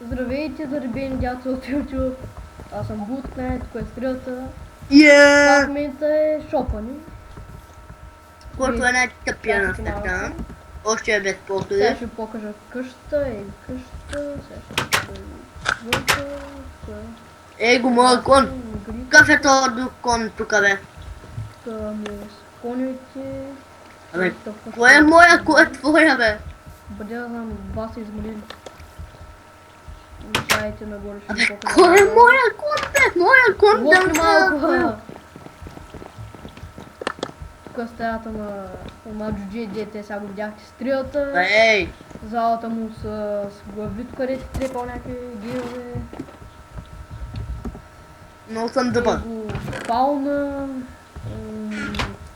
Здравейте, заребени дядца от YouTube. Аз съм Bootnet, тук е стрелата. Това в Yeah! момента е шопани. Който е най-тъпия на света. Още е без Сега посуди. ще покажа къщата, къщата. Сега ще покажа вънка. Ей го моя кон! Какъв е този друг кон тук бе? Тук ми е с конюите. Абе, кой е моя, кой е твоя бе? Бъде да знам, два са измолили. Мишайте нагоре ще Абе, ви покажа. кой е моя кон бе? Моя кон Лопни да малко! Тук е стаята на Джуджи, дете сега го видяхте стрелата. Ей! Залата му с глави, тук където трепал някакви геове. Много съм добър. Него спална.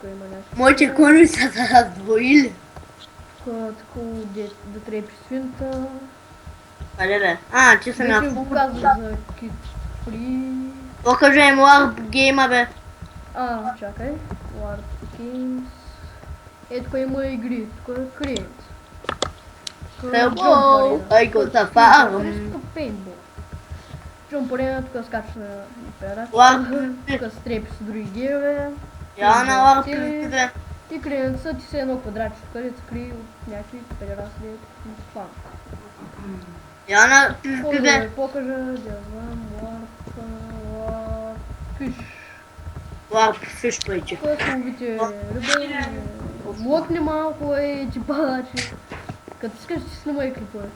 Тук има някакви... Моите кони са се раздвоили. Тук да трепи свинта. Къде бе? А, че са Вече на ви фул. показвам за Kid Free. Покажи му гейма бе. Чакай. War Games. Тук има игри, тук е Create. Hello, I got a farm. Тук Paintball. Jump Arena, тук скачаш на педерата. War Тук стрепи с други геове. Я на War бе. И клиентът ти се едно квадратче, където се крие от някакви педерасли спам. Я на Какво да бе. ви покажа, да знам, Warfish. War fish пейче. Тук са ловите риби, млъкни малко ти падачи. Като искаш ти снимай клипове.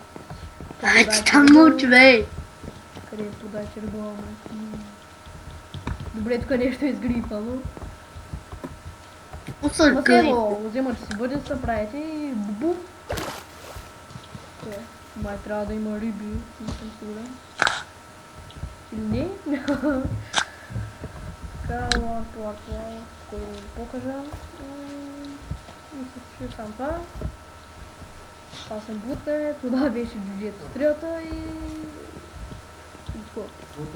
Ай, ти там мълчи бе. Къде е подача риба, Добре, тук нещо е изгрипало. Пусъл гъри. Масело, вземате си бъдеца, правите и бубу. Май трябва да има риби, не съм сигурен. Или не? Така, кой да ви покажа. Мисля, че сам това. Аз съм Bootnet, това беше Джуджи стрелата и...